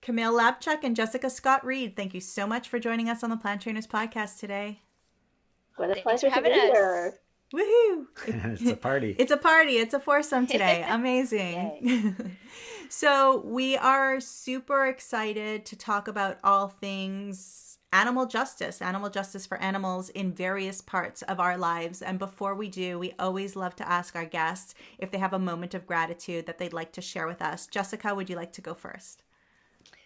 Camille Labchuk and Jessica Scott-Reid, thank you so much for joining us on the Plant Trainers podcast today. What a pleasure to be here. Woohoo! It's a party. It's a party. It's a foursome today. Amazing. So we are super excited to talk about all things animal justice for animals in various parts of our lives. And before we do, we always love to ask our guests if they have a moment of gratitude that they'd like to share with us. Jessica, would you like to go first?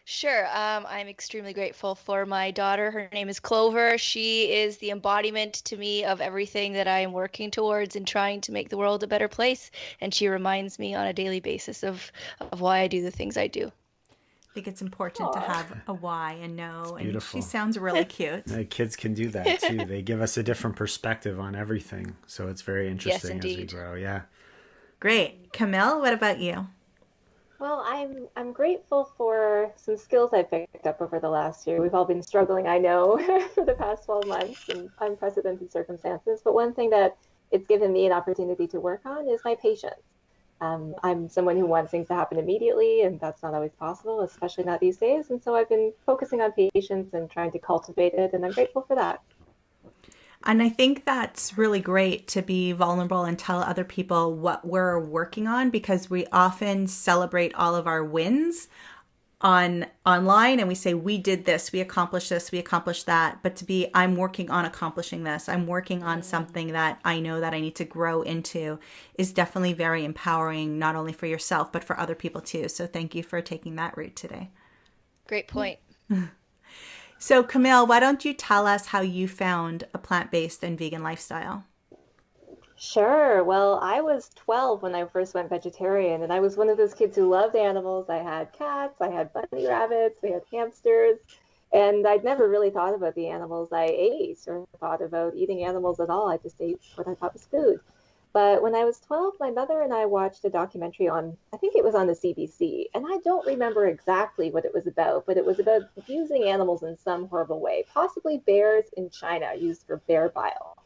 Sure. I'm extremely grateful for my daughter. Her name is Clover. She is the embodiment to me of everything that I am working towards and trying to make the world a better place. And she reminds me on a daily basis of why I do the things I do. I think it's important to have a why and know. It's beautiful. And she sounds really cute. Kids can do that too. They give us a different perspective on everything. So it's very interesting as we grow. Yeah. Great. Camille, what about you? Well, I'm grateful for some skills I picked up over the last year. We've all been struggling, I know, for the past 12 months in unprecedented circumstances. But one thing that it's given me an opportunity to work on is my patience. I'm someone who wants things to happen immediately, and that's not always possible, especially not these days. And so I've been focusing on patience and trying to cultivate it, and I'm grateful for that. And I think that's really great to be vulnerable and tell other people what we're working on, because we often celebrate all of our wins online and we say, we did this, we accomplished this, we accomplished that. But to be, I'm working on accomplishing this, I'm working on something that I know that I need to grow into, is definitely very empowering, not only for yourself, but for other people too. So thank you for taking that route today. Great point. So Camille, why don't you tell us how you found a plant-based and vegan lifestyle? Sure. Well, I was 12 when I first went vegetarian, and I was one of those kids who loved animals. I had cats, I had bunny rabbits, we had hamsters, and I'd never really thought about the animals I ate or thought about eating animals at all. I just ate what I thought was food. But when I was 12, my mother and I watched a documentary on, I think it was on the CBC, and I don't remember exactly what it was about, but it was about using animals in some horrible way, possibly bears in China used for bear bile.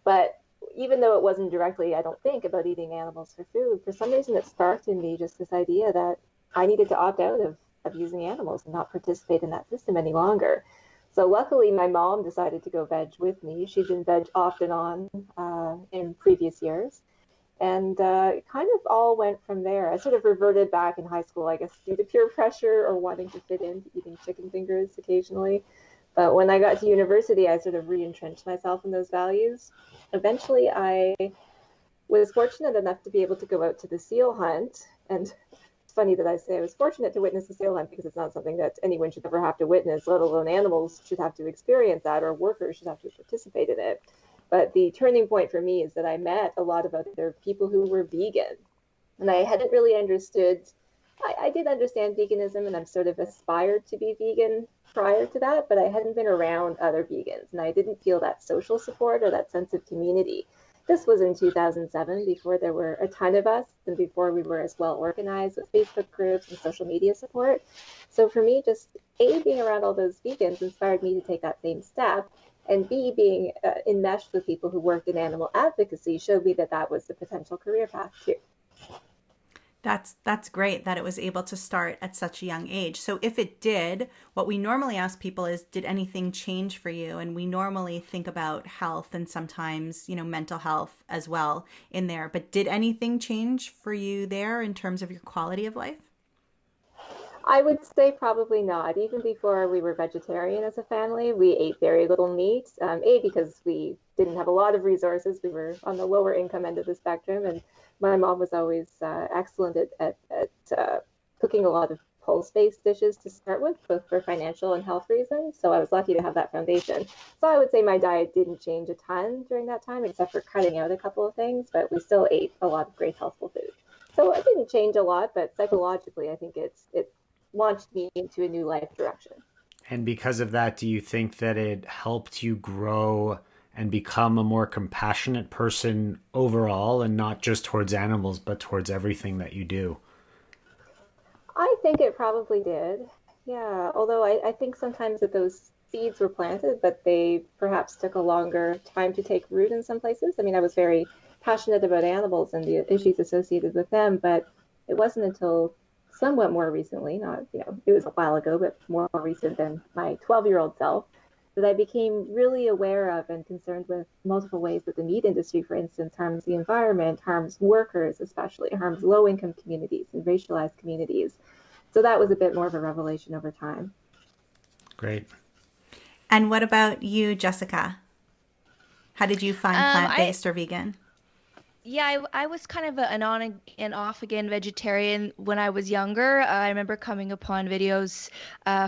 But even though it wasn't directly, I don't think, about eating animals for food, for some reason it sparked in me just this idea that I needed to opt out of using animals and not participate in that system any longer. So luckily, my mom decided to go veg with me. She's been veg off and on in previous years. And it kind of all went from there. I sort of reverted back in high school, I guess, due to peer pressure or wanting to fit in, eating chicken fingers occasionally. But when I got to university, I sort of re-entrenched myself in those values. Eventually, I was fortunate enough to be able to go out to the seal hunt. And funny that I say I was fortunate to witness a seal hunt, because it's not something that anyone should ever have to witness, let alone animals should have to experience that, or workers should have to participate in it. But the turning point for me is that I met a lot of other people who were vegan, and I hadn't really understood. I did understand veganism, and I'm sort of aspired to be vegan prior to that, but I hadn't been around other vegans, and I didn't feel that social support or that sense of community. This was in 2007, before there were a ton of us and before we were as well organized with Facebook groups and social media support. So for me, just A, being around all those vegans inspired me to take that same step, and B, being enmeshed with people who worked in animal advocacy showed me that that was the potential career path too. That's great that it was able to start at such a young age. So if it did, what we normally ask people is, did anything change for you? And we normally think about health and sometimes, mental health as well in there. But did anything change for you there in terms of your quality of life? I would say probably not. Even before we were vegetarian as a family, we ate very little meat. A, because we didn't have a lot of resources. We were on the lower income end of the spectrum, and my mom was always excellent at cooking a lot of pulse-based dishes to start with, both for financial and health reasons. So I was lucky to have that foundation. So I would say my diet didn't change a ton during that time, except for cutting out a couple of things, but we still ate a lot of great healthful food. So it didn't change a lot, but psychologically, I think it launched me into a new life direction. And because of that, do you think that it helped you grow and become a more compassionate person overall, and not just towards animals, but towards everything that you do? I think it probably did. Yeah, although I think sometimes that those seeds were planted, but they perhaps took a longer time to take root in some places. I mean, I was very passionate about animals and the issues associated with them, but it wasn't until somewhat more recently, not, it was a while ago, but more recent than my 12-year-old self, that I became really aware of and concerned with multiple ways that the meat industry, for instance, harms the environment, harms workers, especially harms low-income communities and racialized communities. So that was a bit more of a revelation over time. Great. And what about you, Jessica? How did you find plant-based or vegan? Yeah, I was kind of an on and off again vegetarian when I was younger. I remember coming upon videos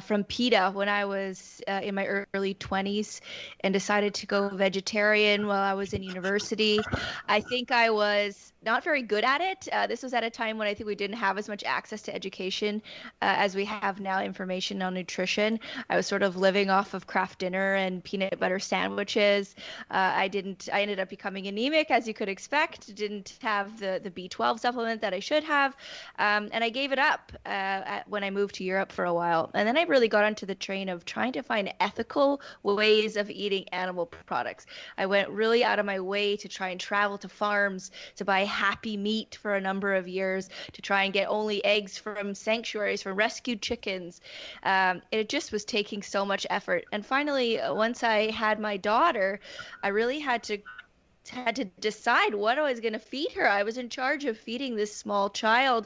from PETA when I was in my early 20s and decided to go vegetarian while I was in university. I think I was not very good at it. This was at a time when I think we didn't have as much access to education as we have now, information on nutrition. I was sort of living off of Kraft Dinner and peanut butter sandwiches. I ended up becoming anemic, as you could expect. Didn't have the B12 supplement that I should have. And I gave it up when I moved to Europe for a while. And then I really got onto the train of trying to find ethical ways of eating animal products. I went really out of my way to try and travel to farms to buy happy meat for a number of years, to try and get only eggs from sanctuaries, from rescued chickens. It just was taking so much effort. And finally, once I had my daughter, I really had to decide what I was going to feed her. I was in charge of feeding this small child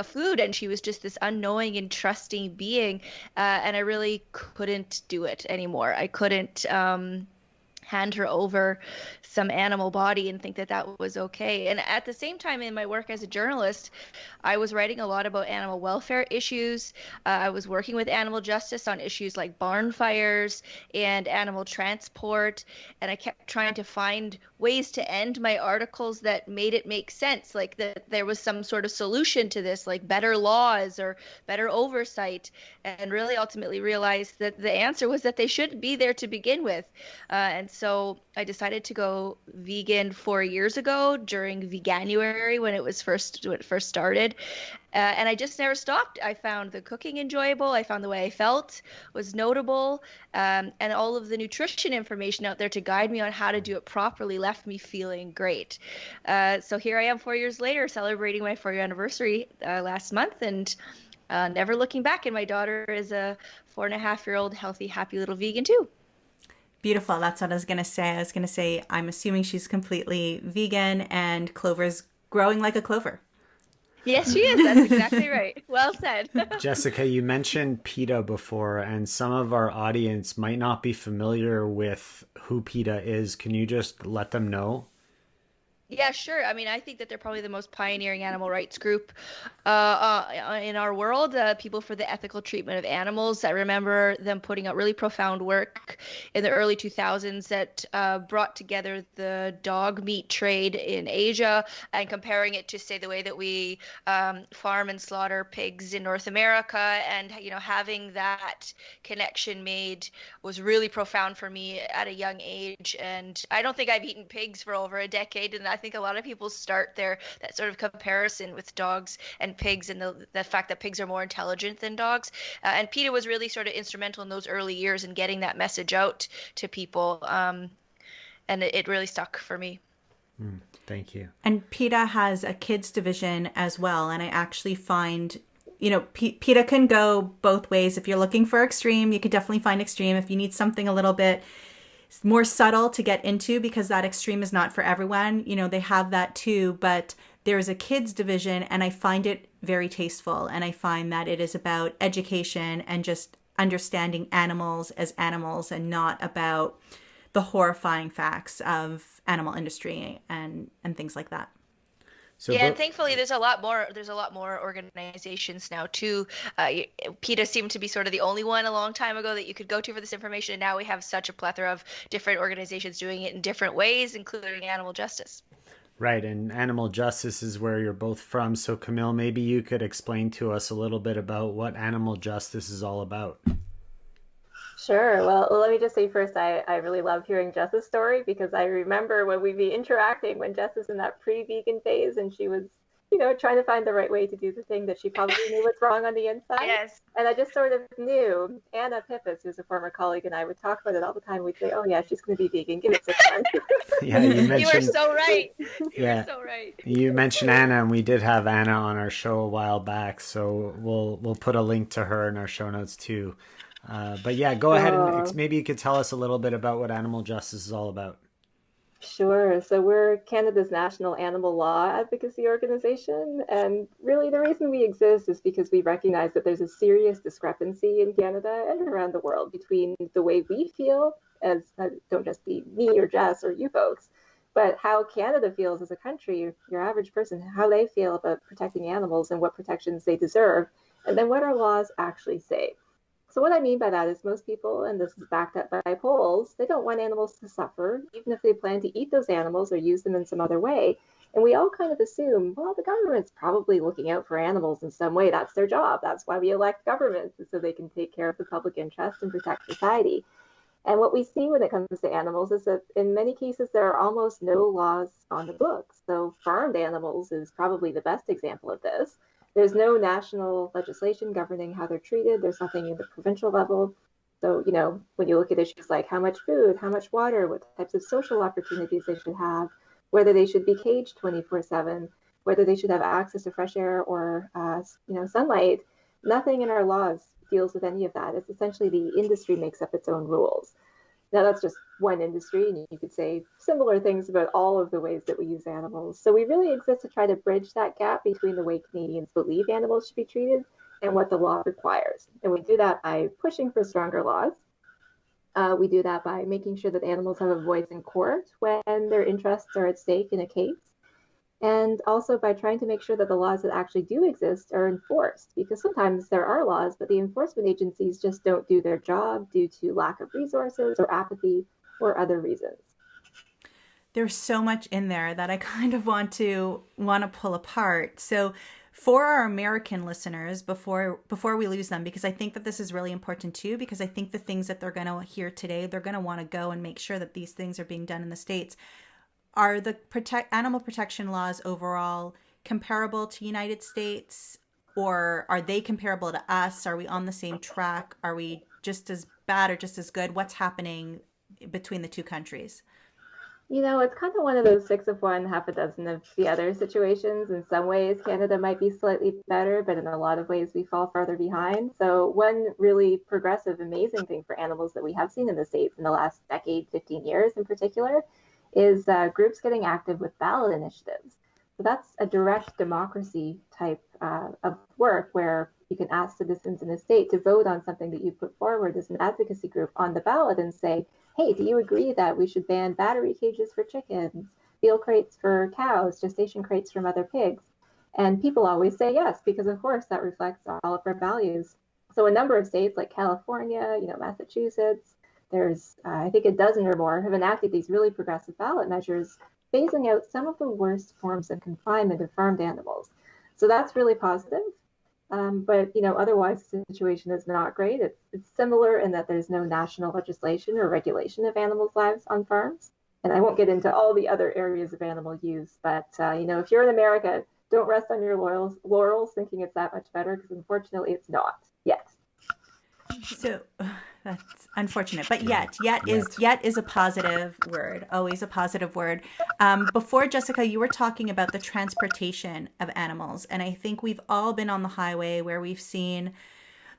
food, and she was just this unknowing and trusting being, and I really couldn't do it anymore. I couldn't hand her over some animal body and think that that was okay. And at the same time, in my work as a journalist, I was writing a lot about animal welfare issues. I was working with animal justice on issues like barn fires and animal transport. And I kept trying to find ways to end my articles that made it make sense, like that there was some sort of solution to this, like better laws or better oversight, and really ultimately realized that the answer was that they shouldn't be there to begin with. And so I decided to go vegan 4 years ago during Veganuary when it first started. And I just never stopped. I found the cooking enjoyable. I found the way I felt was notable. And all of the nutrition information out there to guide me on how to do it properly left me feeling great. So here I am 4 years later, celebrating my 4-year anniversary last month, and never looking back. And my daughter is a 4.5-year-old healthy, happy little vegan too. Beautiful. That's what I was going to say. I was going to say, I'm assuming she's completely vegan and Clover's growing like a clover. Yes, she is. That's exactly right. Well said. Jessica, you mentioned PETA before, and some of our audience might not be familiar with who PETA is. Can you just let them know? Yeah, sure. I mean, I think that they're probably the most pioneering animal rights group in our world, people for the ethical treatment of animals. I remember them putting out really profound work in the early 2000s that brought together the dog meat trade in Asia and comparing it to, say, the way that we farm and slaughter pigs in North America. And, having that connection made was really profound for me at a young age. And I don't think I've eaten pigs for over a decade, and I think a lot of people start that sort of comparison with dogs and pigs, and the fact that pigs are more intelligent than dogs. And PETA was really sort of instrumental in those early years in getting that message out to people. And it really stuck for me. Thank you. And PETA has a kids division as well. And I actually find, PETA can go both ways. If you're looking for extreme, you could definitely find extreme. If you need something a little bit more subtle to get into, because that extreme is not for everyone, they have that too. But there's a kids division, and I find it very tasteful. And I find that it is about education and just understanding animals as animals, and not about the horrifying facts of animal industry and things like that. So, and thankfully there's a lot more organizations now too. PETA seemed to be sort of the only one a long time ago that you could go to for this information, and now we have such a plethora of different organizations doing it in different ways, including animal justice. Right, and animal justice is where you're both from. So Camille, maybe you could explain to us a little bit about what animal justice is all about. Sure. Well, let me just say first, I really love hearing Jess's story, because I remember when we'd be interacting when Jess was in that pre-vegan phase, and she was, trying to find the right way to do the thing that she probably knew what's wrong on the inside. Yes. And I just sort of knew. Anna Pippis, who's a former colleague, and I would talk about it all the time. We'd say, oh, yeah, she's going to be vegan. Give it 6 months. Yeah, you mentioned. You are so right. Yeah, so right. You mentioned Anna, and we did have Anna on our show a while back, so we'll put a link to her in our show notes too. But yeah, go ahead and maybe you could tell us a little bit about what animal justice is all about. Sure. So we're Canada's national animal law advocacy organization. And really the reason we exist is because we recognize that there's a serious discrepancy in Canada and around the world between the way we feel as, don't just be me or Jess or you folks, but how Canada feels as a country, your average person, how they feel about protecting animals and what protections they deserve, and then what our laws actually say. So what I mean by that is most people, and this is backed up by polls, they don't want animals to suffer, even if they plan to eat those animals or use them in some other way. And we all kind of assume, well, the government's probably looking out for animals in some way. That's their job. That's why we elect governments, so they can take care of the public interest and protect society. And what we see when it comes to animals is that in many cases, there are almost no laws on the books. So farmed animals is probably the best example of this. There's no national legislation governing how they're treated. There's nothing in the provincial level. So, when you look at issues like how much food, how much water, what types of social opportunities they should have, whether they should be caged 24/7, whether they should have access to fresh air or, sunlight, nothing in our laws deals with any of that. It's essentially the industry makes up its own rules. Now, that's just one industry, and you could say similar things about all of the ways that we use animals. So we really exist to try to bridge that gap between the way Canadians believe animals should be treated and what the law requires. And we do that by pushing for stronger laws. We do that by making sure that animals have a voice in court when their interests are at stake in a case. And also by trying to make sure that the laws that actually do exist are enforced, because sometimes there are laws, but the enforcement agencies just don't do their job due to lack of resources or apathy or other reasons. There's so much in there that I kind of want to pull apart. So for our American listeners, before we lose them, because I think that this is really important too, because I think the things that they're going to hear today, they're going to want to go and make sure that these things are being done in the States. Are the animal protection laws overall comparable to United States, or are they comparable to us? Are we on the same track? Are we just as bad or just as good? What's happening between the two countries? It's kind of one of those 6 of one, half a dozen of the other situations. In some ways, Canada might be slightly better, but in a lot of ways, we fall farther behind. So one really progressive, amazing thing for animals that we have seen in the States in the last decade, 15 years in particular, is groups getting active with ballot initiatives. So that's a direct democracy type of work where you can ask citizens in a state to vote on something that you put forward as an advocacy group on the ballot and say, hey, do you agree that we should ban battery cages for chickens, veal crates for cows, gestation crates for mother pigs? And people always say yes, because of course that reflects all of our values. So a number of states like California, Massachusetts, there's, I think, a dozen or more have enacted these really progressive ballot measures, phasing out some of the worst forms of confinement of farmed animals. So that's really positive. But otherwise, the situation is not great. It's similar in that there's no national legislation or regulation of animals' lives on farms. And I won't get into all the other areas of animal use, but if you're in America, don't rest on your laurels thinking it's that much better, because unfortunately, it's not yet. So that's unfortunate, but yet is a positive word, always a positive word. Before, Jessica, you were talking about the transportation of animals, and I think we've all been on the highway where we've seen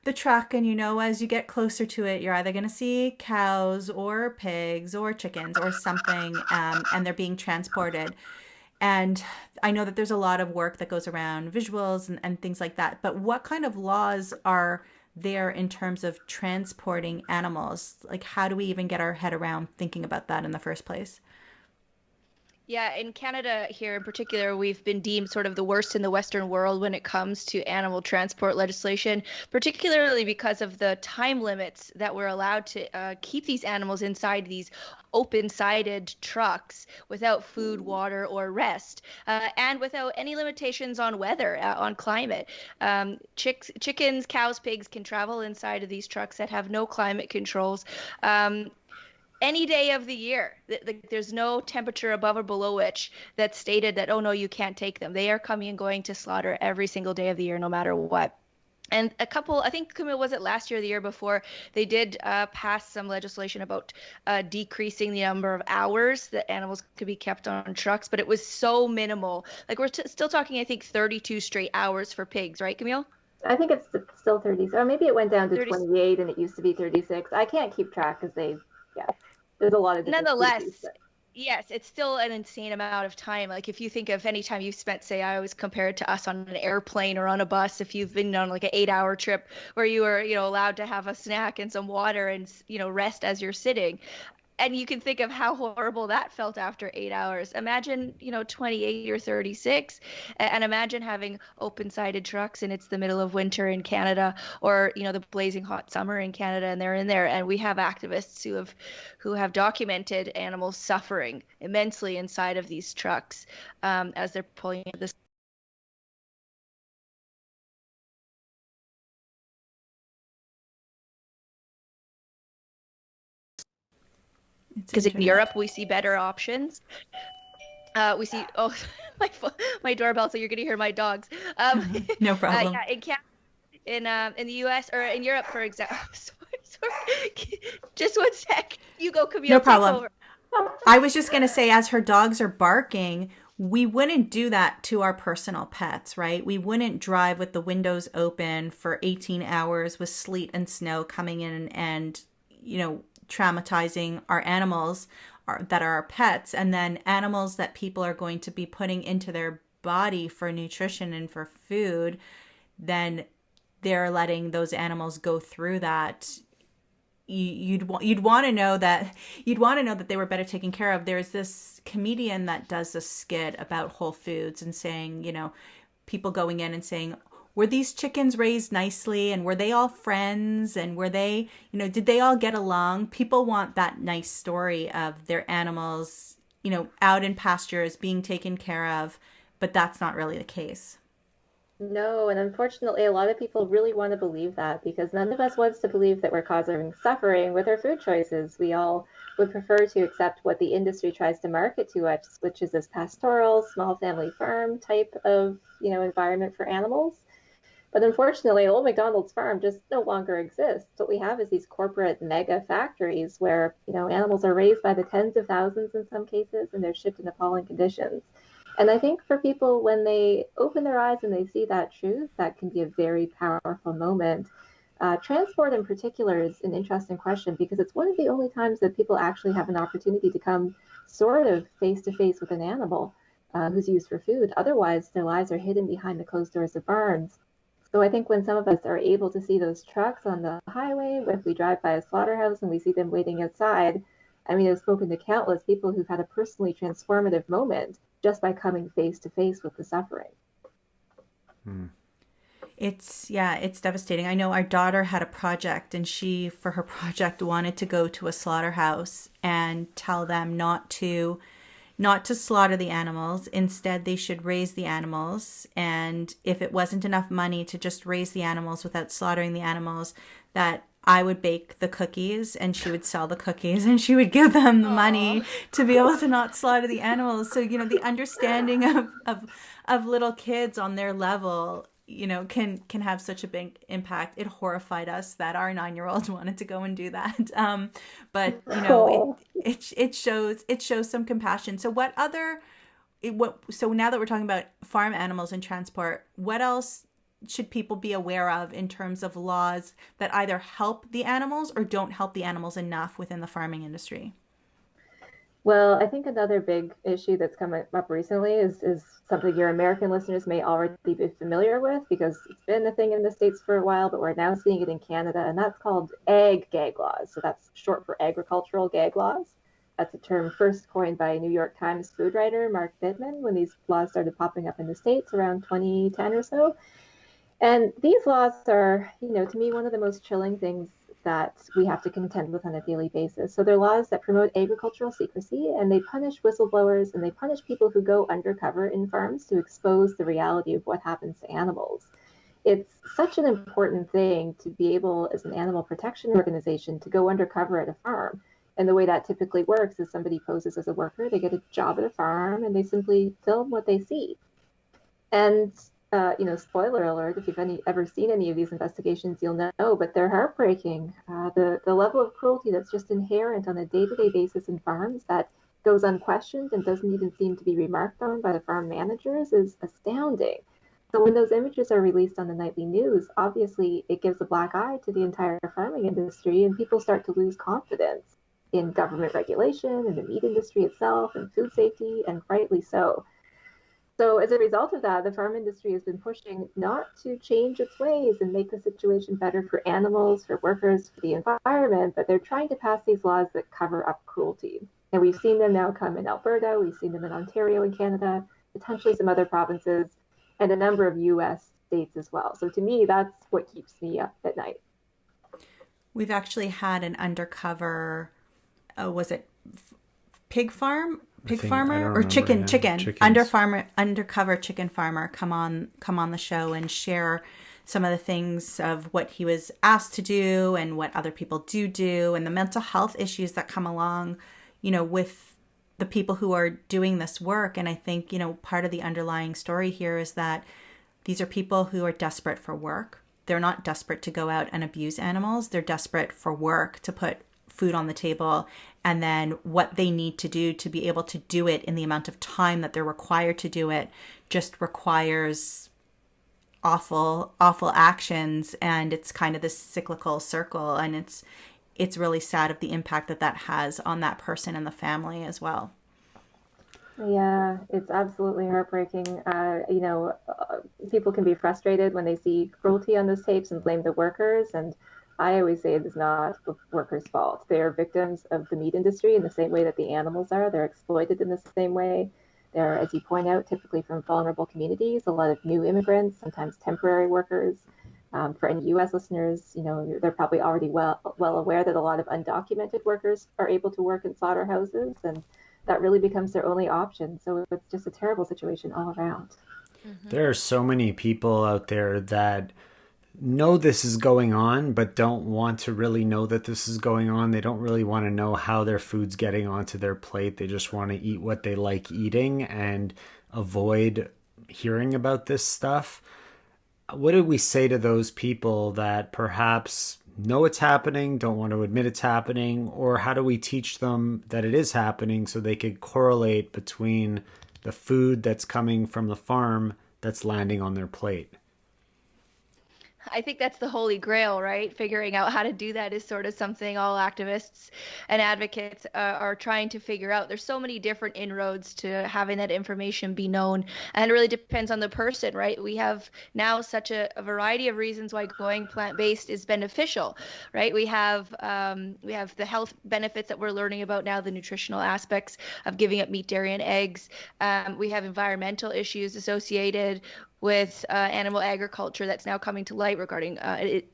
the truck, and as you get closer to it, you're either going to see cows or pigs or chickens or something, and they're being transported. And I know that there's a lot of work that goes around visuals and things like that, but what kind of laws are there in terms of transporting animals? Like, how do we even get our head around thinking about that in the first place? Yeah, in Canada here in particular, we've been deemed sort of the worst in the Western world when it comes to animal transport legislation, particularly because of the time limits that we're allowed to keep these animals inside these open-sided trucks without food, water, or rest, and without any limitations on weather, on climate. Chickens, cows, pigs can travel inside of these trucks that have no climate controls. any day of the year. There's no temperature above or below which that's stated that, oh no, you can't take them. They are coming and going to slaughter every single day of the year, no matter what. And I think, Camille, was it last year or the year before, they did pass some legislation about decreasing the number of hours that animals could be kept on trucks, but it was so minimal. Like we're still talking, I think, 32 straight hours for pigs, right, Camille? I think it's still 30, or maybe it went down to 30. 28 and it used to be 36. I can't keep track because yeah, there's a lot of different Nonetheless, species, but... yes, it's still an insane amount of time. Like if you think of any time you've spent, say, I always compare it to us on an airplane or on a bus, if you've been on like an 8-hour trip where you were, allowed to have a snack and some water and, rest as you're sitting. And you can think of how horrible that felt after 8 hours. Imagine, 28 or 36, and imagine having open-sided trucks and it's the middle of winter in Canada, or, the blazing hot summer in Canada, and they're in there. And we have activists who have documented animals suffering immensely inside of these trucks as they're pulling this. Because in Europe we see better options. We see my doorbell, so you're gonna hear my dogs. No problem. Yeah, in the U.S. or in Europe, for example. Sorry. Just one sec. You go, Camille. No problem. I was just gonna say, as her dogs are barking, we wouldn't do that to our personal pets, right? We wouldn't drive with the windows open for 18 hours with sleet and snow coming in and traumatizing our animals that are our pets, and then animals that people are going to be putting into their body for nutrition and for food, then they're letting those animals go through that. You'd want to know that they were better taken care of. There's this comedian that does a skit about Whole Foods and saying, people going in and saying, were these chickens raised nicely, and were they all friends, and were they, did they all get along? People want that nice story of their animals, out in pastures being taken care of, but that's not really the case. No, and unfortunately, a lot of people really want to believe that, because none of us wants to believe that we're causing suffering with our food choices. We all would prefer to accept what the industry tries to market to us, which is this pastoral, small family farm type of, environment for animals. But unfortunately, Old McDonald's farm just no longer exists. What we have is these corporate mega factories where, animals are raised by the tens of thousands in some cases, and they're shipped in appalling conditions. And I think for people, when they open their eyes and they see that truth, that can be a very powerful moment. Transport in particular is an interesting question, because it's one of the only times that people actually have an opportunity to come sort of face to face with an animal who's used for food. Otherwise, their lives are hidden behind the closed doors of barns. So I think when some of us are able to see those trucks on the highway, if we drive by a slaughterhouse and we see them waiting outside, I've spoken to countless people who've had a personally transformative moment just by coming face to face with the suffering. It's devastating. I know our daughter had a project, and she, for her project, wanted to go to a slaughterhouse and tell them not to slaughter the animals. Instead, they should raise the animals. And if it wasn't enough money to just raise the animals without slaughtering the animals, that I would bake the cookies and she would sell the cookies and she would give them the money to be able to not slaughter the animals. So, the understanding of little kids on their level, can have such a big impact. It horrified us that our 9-year-old wanted to go and do that. But it shows some compassion. So so now that we're talking about farm animals and transport, what else should people be aware of in terms of laws that either help the animals or don't help the animals enough within the farming industry? Well, I think another big issue that's come up recently is something your American listeners may already be familiar with, because it's been a thing in the States for a while, but we're now seeing it in Canada, and that's called ag gag laws. So that's short for agricultural gag laws. That's a term first coined by New York Times food writer Mark Bittman when these laws started popping up in the States around 2010 or so. And these laws are, to me, one of the most chilling things that we have to contend with on a daily basis. So they're laws that promote agricultural secrecy, and they punish whistleblowers, and they punish people who go undercover in farms to expose the reality of what happens to animals. It's such an important thing to be able, as an animal protection organization, to go undercover at a farm. And the way that typically works is somebody poses as a worker, they get a job at a farm, and they simply film what they see. And spoiler alert, if you've ever seen any of these investigations, you'll know, but they're heartbreaking. The level of cruelty that's just inherent on a day-to-day basis in farms that goes unquestioned and doesn't even seem to be remarked on by the farm managers is astounding. So when those images are released on the nightly news, obviously it gives a black eye to the entire farming industry, and people start to lose confidence in government regulation, in the meat industry itself, and food safety, and rightly so. So as a result of that, the farm industry has been pushing not to change its ways and make the situation better for animals, for workers, for the environment, but they're trying to pass these laws that cover up cruelty. And we've seen them now come in Alberta, we've seen them in Ontario and Canada, potentially some other provinces, and a number of US states as well. So to me, that's what keeps me up at night. We've actually had an undercover, was it pig farmer or chicken undercover chicken farmer come on the show and share some of the things of what he was asked to do and what other people do and the mental health issues that come along, with the people who are doing this work. And I think, part of the underlying story here is that these are people who are desperate for work. They're not desperate to go out and abuse animals. They're desperate for work, to put food on the table, and then what they need to do to be able to do it in the amount of time that they're required to do it just requires awful actions. And it's kind of this cyclical circle, and it's really sad of the impact that has on that person and the family as well. Yeah, it's absolutely heartbreaking. People can be frustrated when they see cruelty on those tapes and blame the workers. And I always say it is not the workers' fault. They are victims of the meat industry in the same way that the animals are. They're exploited in the same way. They're, as you point out, typically from vulnerable communities, a lot of new immigrants, sometimes temporary workers. For any U.S. listeners, they're probably already well aware that a lot of undocumented workers are able to work in slaughterhouses, and that really becomes their only option. So it's just a terrible situation all around. Mm-hmm. There are so many people out there that know this is going on, but don't want to really know that this is going on. They don't really want to know how their food's getting onto their plate. They just want to eat what they like eating and avoid hearing about this stuff. What do we say to those people that perhaps know it's happening, don't want to admit it's happening, or how do we teach them that it is happening so they could correlate between the food that's coming from the farm that's landing on their plate? I think that's the holy grail, right? Figuring out how to do that is sort of something all activists and advocates are trying to figure out. There's so many different inroads to having that information be known, and it really depends on the person, right? We have now such a variety of reasons why going plant-based is beneficial, right? We have the health benefits that we're learning about now, the nutritional aspects of giving up meat, dairy, and eggs. We have environmental issues associated with animal agriculture that's now coming to light regarding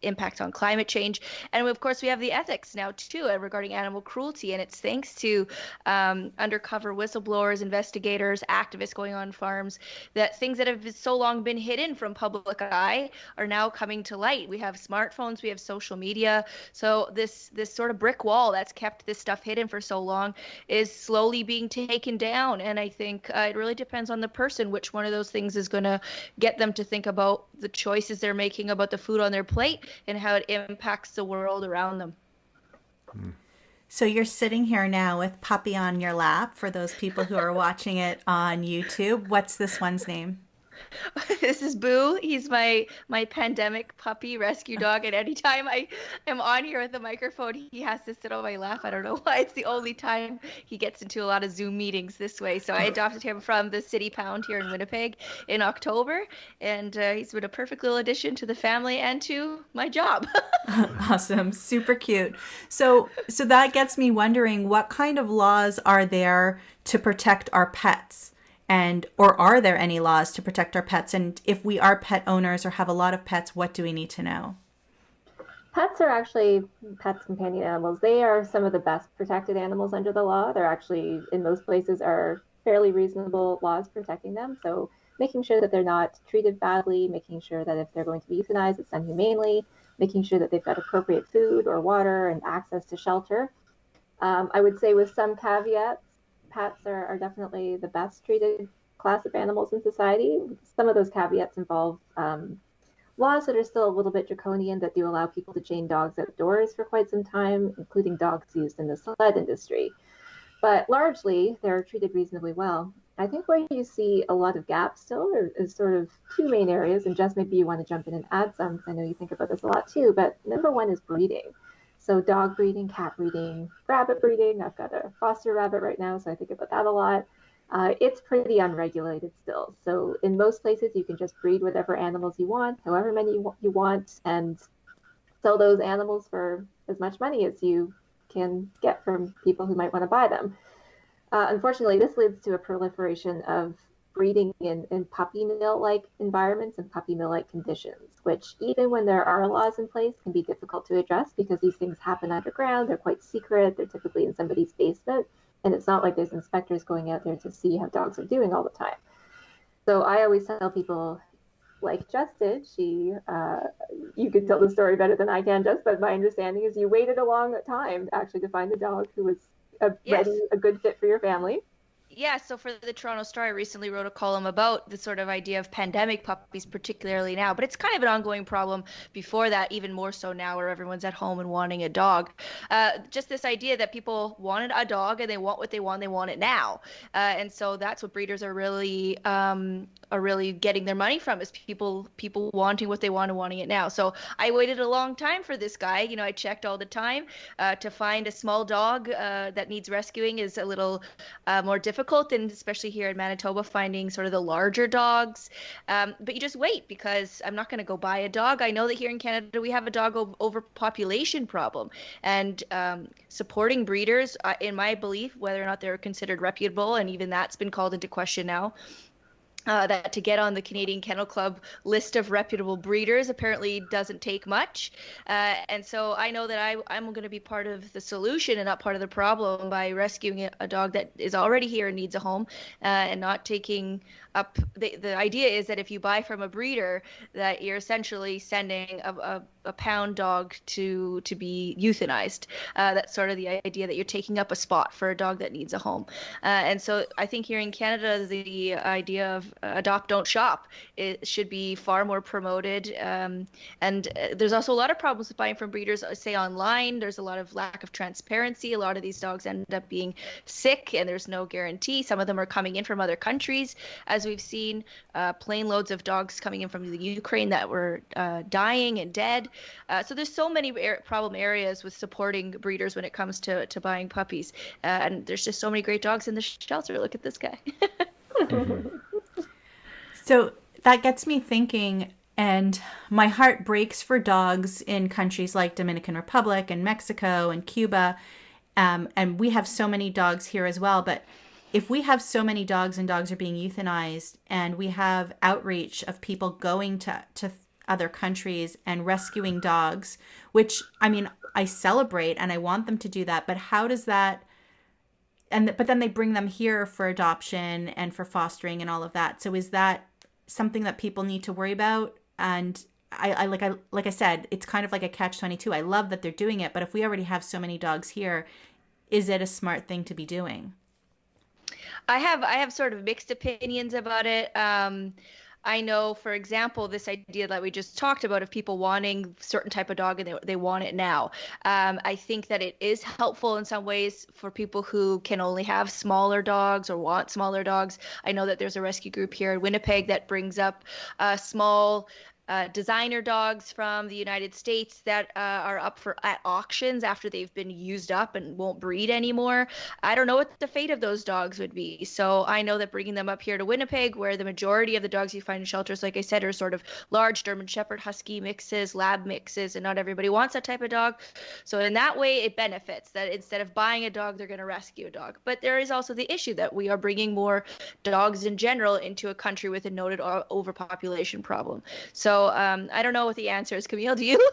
impacts on climate change. And of course, we have the ethics now too regarding animal cruelty. And it's thanks to undercover whistleblowers, investigators, activists going on farms, that things that have so long been hidden from public eye are now coming to light. We have smartphones, we have social media. So this sort of brick wall that's kept this stuff hidden for so long is slowly being taken down. And I think it really depends on the person which one of those things is going to get them to think about the choices they're making about the food on their plate and how it impacts the world around them. So you're sitting here now with Puppy on your lap for those people who are watching it on YouTube. What's this one's name? This is Boo. He's my pandemic puppy rescue dog, and anytime I am on here with the microphone, he has to sit on my lap. I don't know why. It's the only time he gets into a lot of Zoom meetings this way. So I adopted him from the City Pound here in Winnipeg in October, and he's been a perfect little addition to the family and to my job. Awesome. Super cute. So that gets me wondering, what kind of laws are there to protect our pets? Or are there any laws to protect our pets? And if we are pet owners or have a lot of pets, what do we need to know? Pets, companion animals, they are some of the best protected animals under the law. They're actually, in most places, are fairly reasonable laws protecting them. So making sure that they're not treated badly, making sure that if they're going to be euthanized, it's done humanely, making sure that they've got appropriate food or water and access to shelter. I would say with some caveats, pets are definitely the best treated class of animals in society. Some of those caveats involve laws that are still a little bit draconian that do allow people to chain dogs outdoors for quite some time, including dogs used in the sled industry. But largely, they're treated reasonably well. I think where you see a lot of gaps still is sort of two main areas, and Jess, maybe you want to jump in and add some, because I know you think about this a lot too. But number one is breeding. So dog breeding, cat breeding, rabbit breeding. I've got a foster rabbit right now, so I think about that a lot. It's pretty unregulated still. So in most places, you can just breed whatever animals you want, however many you want, and sell those animals for as much money as you can get from people who might want to buy them. Unfortunately, this leads to a proliferation of breeding in puppy mill-like environments and puppy mill-like conditions, which even when there are laws in place can be difficult to address because these things happen underground. They're quite secret. They're typically in somebody's basement. And it's not like there's inspectors going out there to see how dogs are doing all the time. So I always tell people, like Jess did, you could tell the story better than I can, Jess, but my understanding is you waited a long time actually to find a dog who was a good fit for your family. Yeah, so for the Toronto Star, I recently wrote a column about the sort of idea of pandemic puppies, particularly now. But it's kind of an ongoing problem before that, even more so now, where everyone's at home and wanting a dog. Just this idea that people wanted a dog and they want what they want it now. And so that's what breeders are really getting their money from, is people wanting what they want and wanting it now. So I waited a long time for this guy. You know, I checked all the time. To find a small dog that needs rescuing is a little more difficult, and especially here in Manitoba, finding sort of the larger dogs. But you just wait, because I'm not going to go buy a dog. I know that here in Canada we have a dog overpopulation problem, and supporting breeders, in my belief, whether or not they're considered reputable, and even that's been called into question now. That to get on the Canadian Kennel Club list of reputable breeders apparently doesn't take much. And so I know that I'm going to be part of the solution and not part of the problem by rescuing a dog that is already here and needs a home, and not taking up the idea is that if you buy from a breeder, that you're essentially sending a pound dog to be euthanized. That's sort of the idea, that you're taking up a spot for a dog that needs a home. And so I think here in Canada, the idea of adopt, don't shop, it should be far more promoted. And there's also a lot of problems with buying from breeders, say online. There's a lot of lack of transparency. A lot of these dogs end up being sick, and there's no guarantee. Some of them are coming in from other countries, as we've seen, plane loads of dogs coming in from the Ukraine that were dying and dead. So there's so many problem areas with supporting breeders when it comes to buying puppies. And there's just so many great dogs in the shelter. Look at this guy. So that gets me thinking, and my heart breaks for dogs in countries like Dominican Republic and Mexico and Cuba. And we have so many dogs here as well. But if we have so many dogs and dogs are being euthanized, and we have outreach of people going to other countries and rescuing dogs, which, I mean, I celebrate and I want them to do that, but how does that, but then they bring them here for adoption and for fostering and all of that. So is that something that people need to worry about? And like I said, it's kind of like a catch-22. I love that they're doing it, but if we already have so many dogs here, is it a smart thing to be doing? I have sort of mixed opinions about it. I know, for example, this idea that we just talked about of people wanting certain type of dog and they want it now. I think that it is helpful in some ways for people who can only have smaller dogs or want smaller dogs. I know that there's a rescue group here in Winnipeg that brings up small designer dogs from the United States that are up at auctions after they've been used up and won't breed anymore. I don't know what the fate of those dogs would be. So I know that bringing them up here to Winnipeg, where the majority of the dogs you find in shelters, like I said, are sort of large German Shepherd Husky mixes, lab mixes, and not everybody wants that type of dog. So in that way, it benefits that instead of buying a dog, they're going to rescue a dog. But there is also the issue that we are bringing more dogs in general into a country with a noted overpopulation problem. So I don't know what the answer is. Camille, do you?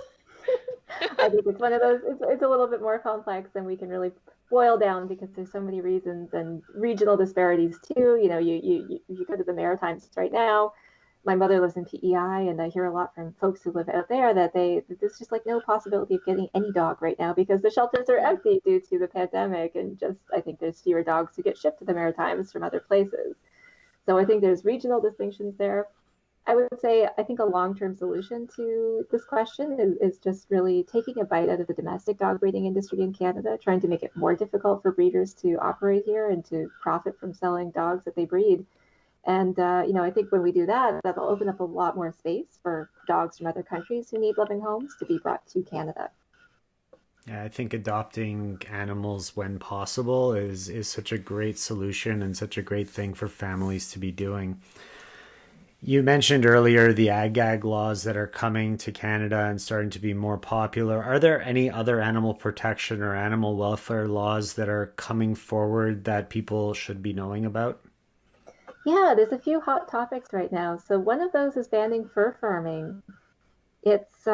I think it's one of those, it's a little bit more complex than we can really boil down, because there's so many reasons and regional disparities too. You know, you go to the Maritimes right now, my mother lives in PEI, and I hear a lot from folks who live out there that there's just like no possibility of getting any dog right now because the shelters are empty due to the pandemic, and just I think there's fewer dogs who get shipped to the Maritimes from other places. So I think there's regional distinctions there. I would say I think a long-term solution to this question is just really taking a bite out of the domestic dog breeding industry in Canada, trying to make it more difficult for breeders to operate here and to profit from selling dogs that they breed. And, I think when we do that, that'll open up a lot more space for dogs from other countries who need loving homes to be brought to Canada. Yeah, I think adopting animals when possible is such a great solution and such a great thing for families to be doing. You mentioned earlier the ag-gag laws that are coming to Canada and starting to be more popular. Are there any other animal protection or animal welfare laws that are coming forward that people should be knowing about? Yeah, there's a few hot topics right now. So one of those is banning fur farming. It's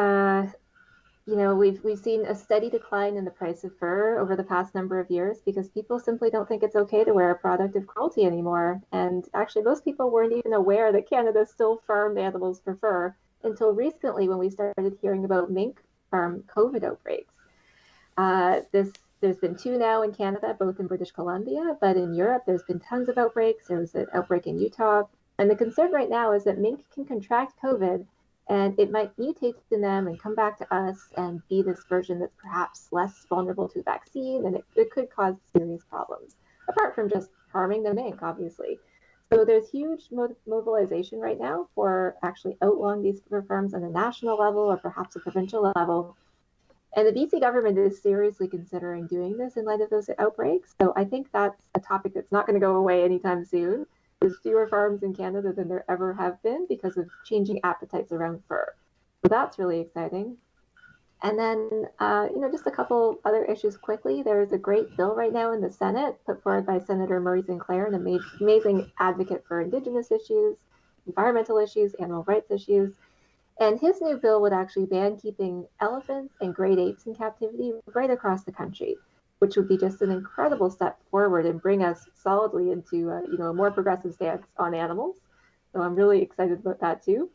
we've seen a steady decline in the price of fur over the past number of years because people simply don't think it's okay to wear a product of cruelty anymore. And actually, most people weren't even aware that Canada still farmed animals for fur until recently when we started hearing about mink farm COVID outbreaks. There's been two now in Canada, both in British Columbia, but in Europe, there's been tons of outbreaks. There was an outbreak in Utah. And the concern right now is that mink can contract COVID and it might mutate in them and come back to us and be this version that's perhaps less vulnerable to vaccine, and it could cause serious problems, apart from just harming the mink, obviously. So there's huge mobilization right now for actually outlawing these fur farms on a national level or perhaps a provincial level. And the BC government is seriously considering doing this in light of those outbreaks. So I think that's a topic that's not going to go away anytime soon. There's fewer farms in Canada than there ever have been because of changing appetites around fur. So that's really exciting. And then, just a couple other issues quickly. There's a great bill right now in the Senate put forward by Senator Murray Sinclair, an amazing advocate for Indigenous issues, environmental issues, animal rights issues. And his new bill would actually ban keeping elephants and great apes in captivity right across the country, which would be just an incredible step forward and bring us solidly into a more progressive stance on animals. So I'm really excited about that too.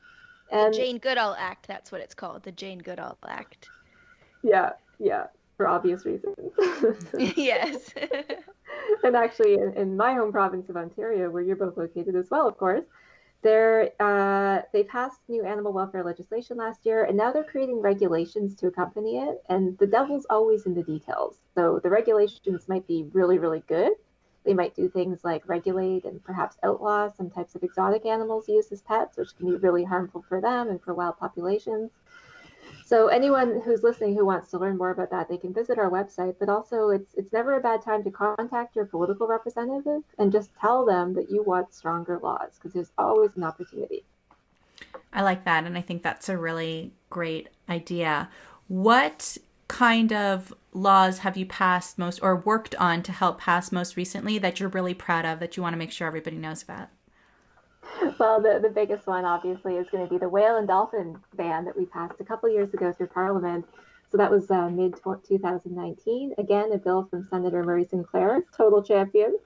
And the Jane Goodall Act, that's what it's called, the Jane Goodall Act. Yeah, for obvious reasons. Yes. And actually, in my home province of Ontario, where you're both located as well, of course, they passed new animal welfare legislation last year, and now they're creating regulations to accompany it. And the devil's always in the details. So the regulations might be really, really good. They might do things like regulate and perhaps outlaw some types of exotic animals used as pets, which can be really harmful for them and for wild populations. So anyone who's listening who wants to learn more about that, they can visit our website. But also, it's never a bad time to contact your political representative and just tell them that you want stronger laws, because there's always an opportunity. I like that, and I think that's a really great idea. What kind of laws have you passed most or worked on to help pass most recently that you're really proud of, that you want to make sure everybody knows about? Well, the biggest one, obviously, is going to be the whale and dolphin ban that we passed a couple years ago through Parliament. So that was mid-2019. Again, a bill from Senator Murray Sinclair, total champion.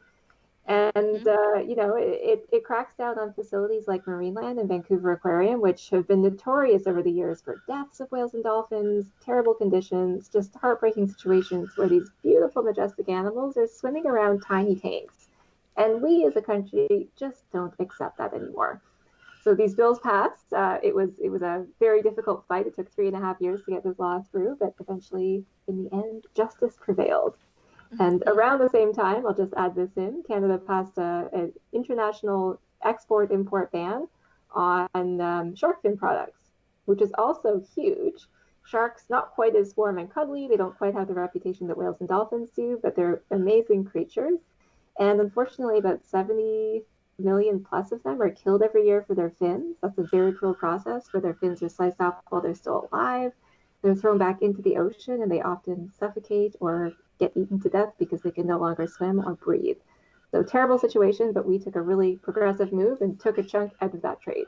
And, it cracks down on facilities like Marineland and Vancouver Aquarium, which have been notorious over the years for deaths of whales and dolphins, terrible conditions, just heartbreaking situations where these beautiful, majestic animals are swimming around tiny tanks. And we as a country just don't accept that anymore. So these bills passed. It was a very difficult fight. It took 3.5 years to get this law through, but eventually, in the end, justice prevailed. And around the same time, I'll just add this in, Canada passed an international export-import ban on shark fin products, which is also huge. Sharks, not quite as warm and cuddly. They don't quite have the reputation that whales and dolphins do, but they're amazing creatures. And unfortunately, about 70 million plus of them are killed every year for their fins. That's a very cruel process where their fins are sliced off while they're still alive. They're thrown back into the ocean, and they often suffocate or get eaten to death because they can no longer swim or breathe. So terrible situation, but we took a really progressive move and took a chunk out of that trade.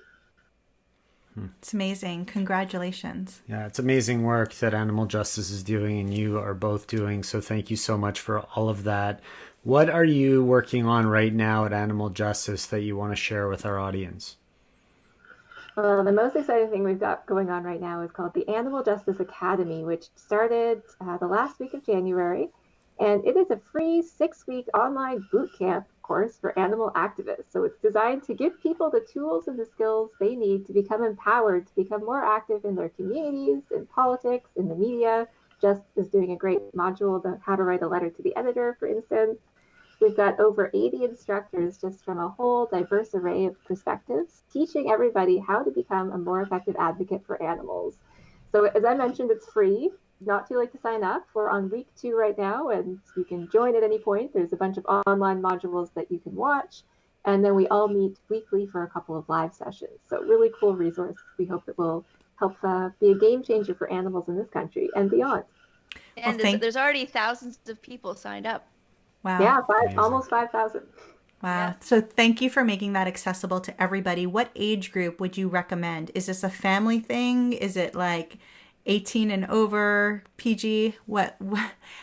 It's amazing. Congratulations. Yeah, it's amazing work that Animal Justice is doing and you are both doing. So thank you so much for all of that. What are you working on right now at Animal Justice that you want to share with our audience? Well, the most exciting thing we've got going on right now is called the Animal Justice Academy, which started the last week of January. And it is a free 6-week online boot camp course for animal activists. So it's designed to give people the tools and the skills they need to become empowered, to become more active in their communities, in politics, in the media. Just is doing a great module about how to write a letter to the editor, for instance. We've got over 80 instructors just from a whole diverse array of perspectives, teaching everybody how to become a more effective advocate for animals. So as I mentioned, it's free. Not too late to sign up. We're on week 2 right now, and you can join at any point. There's a bunch of online modules that you can watch. And then we all meet weekly for a couple of live sessions. So really cool resource. We hope it will help be a game changer for animals in this country and beyond. And there's already thousands of people signed up. Wow. Yeah, almost 5,000. Wow. Yeah. So thank you for making that accessible to everybody. What age group would you recommend? Is this a family thing? Is it like 18 and over, PG?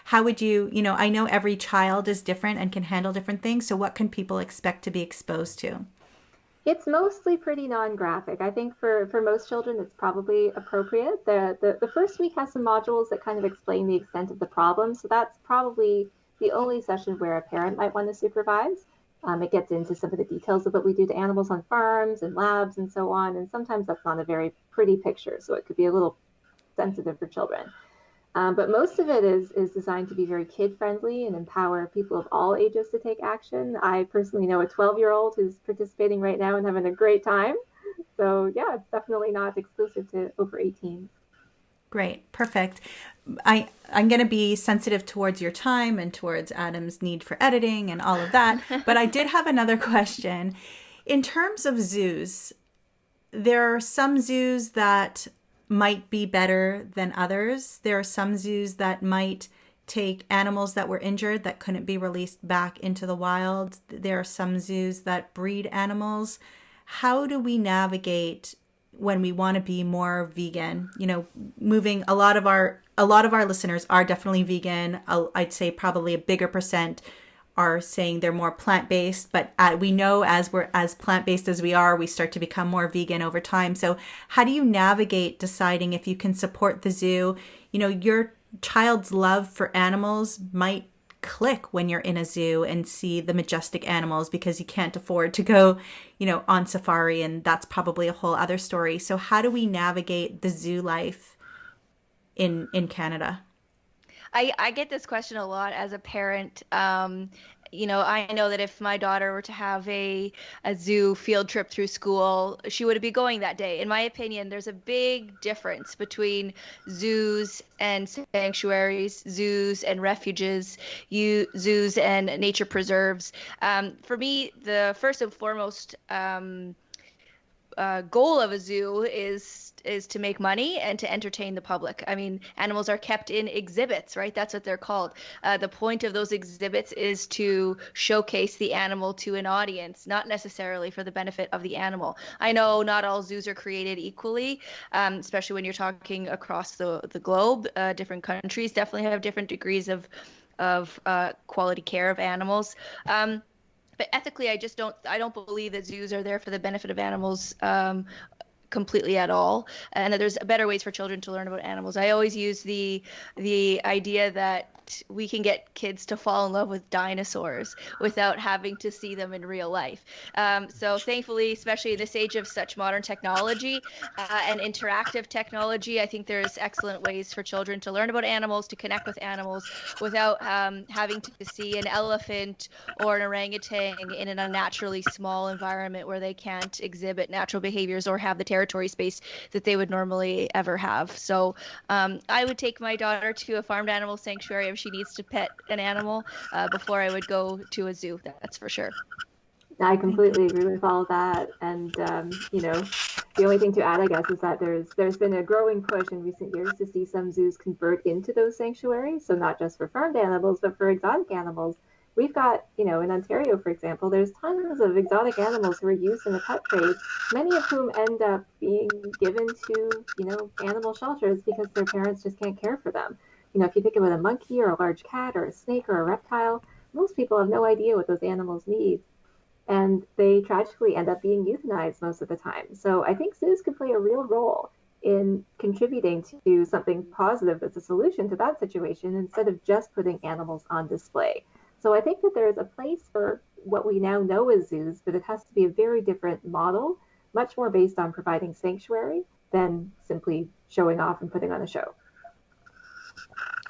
How would you, I know every child is different and can handle different things. So what can people expect to be exposed to? It's mostly pretty non-graphic. I think for most children, it's probably appropriate. The first week has some modules that kind of explain the extent of the problem. So that's probably the only session where a parent might want to supervise. It gets into some of the details of what we do to animals on farms and labs and so on. And sometimes that's not a very pretty picture, so it could be a little sensitive for children. But most of it is designed to be very kid-friendly and empower people of all ages to take action. I personally know a 12-year-old who's participating right now and having a great time. So yeah, it's definitely not exclusive to over 18. Great. Perfect. I'm going to be sensitive towards your time and towards Adam's need for editing and all of that. But I did have another question. In terms of zoos, there are some zoos that might be better than others. There are some zoos that might take animals that were injured that couldn't be released back into the wild. There are some zoos that breed animals. How do we navigate when we want to be more vegan? Moving a lot of our listeners are definitely vegan. I'd say probably a bigger percent are saying they're more plant-based, but we know as we're as plant-based as we are, we start to become more vegan over time. So how do you navigate deciding if you can support the zoo? Your child's love for animals might click when you're in a zoo and see the majestic animals because you can't afford to go, on safari, and that's probably a whole other story. So how do we navigate the zoo life in Canada? I get this question a lot as a parent. I know that if my daughter were to have a zoo field trip through school, she would be going that day. In my opinion, there's a big difference between zoos and sanctuaries, zoos and refuges, zoos and nature preserves. For me, the first and foremost goal of a zoo is to make money and to entertain the public. I mean, animals are kept in exhibits, right? That's what they're called. The point of those exhibits is to showcase the animal to an audience, not necessarily for the benefit of the animal. I know not all zoos are created equally, especially when you're talking across the globe. Different countries definitely have different degrees of quality care of animals. But ethically, I don't believe that zoos are there for the benefit of animals completely at all, and that there's better ways for children to learn about animals. I always use the idea that we can get kids to fall in love with dinosaurs without having to see them in real life. So thankfully, especially in this age of such modern technology and interactive technology, I think there's excellent ways for children to learn about animals, to connect with animals without having to see an elephant or an orangutan in an unnaturally small environment where they can't exhibit natural behaviors or have the territory space that they would normally ever have. So I would take my daughter to a farmed animal sanctuary if she needs to pet an animal before I would go to a zoo. That's for sure. I completely agree with all that. And, the only thing to add, I guess, is that there's been a growing push in recent years to see some zoos convert into those sanctuaries. So not just for farmed animals, but for exotic animals. We've got, in Ontario, for example, there's tons of exotic animals who are used in the pet trade, many of whom end up being given to, animal shelters because their parents just can't care for them. If you think about a monkey or a large cat or a snake or a reptile, most people have no idea what those animals need. and they tragically end up being euthanized most of the time. So I think zoos could play a real role in contributing to something positive that's a solution to that situation instead of just putting animals on display. So I think that there's a place for what we now know as zoos, but it has to be a very different model, much more based on providing sanctuary than simply showing off and putting on a show.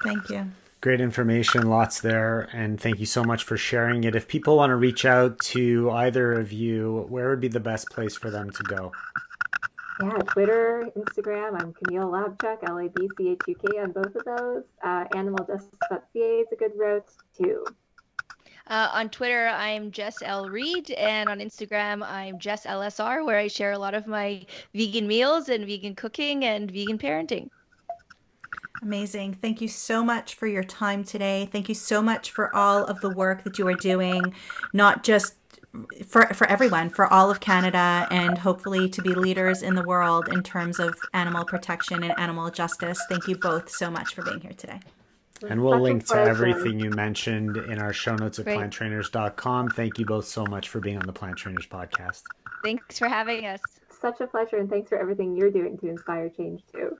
Thank you. Great information, lots there, and thank you so much for sharing it. If people want to reach out to either of you, where would be the best place for them to go? Yeah, Twitter, Instagram, I'm Camille Labchuk, Labchuk on both of those. Animaljustice.ca is a good route too. On Twitter, I'm Jess L. Reed, and on Instagram, I'm Jess LSR, where I share a lot of my vegan meals and vegan cooking and vegan parenting. Amazing. Thank you so much for your time today. Thank you so much for all of the work that you are doing, not just for everyone, for all of Canada, and hopefully to be leaders in the world in terms of animal protection and animal justice. Thank you both so much for being here today. And we'll link to everything you mentioned in our show notes at planttrainers.com. Thank you both so much for being on the Plant Trainers podcast. Thanks for having us. Such a pleasure, and thanks for everything you're doing to inspire change too.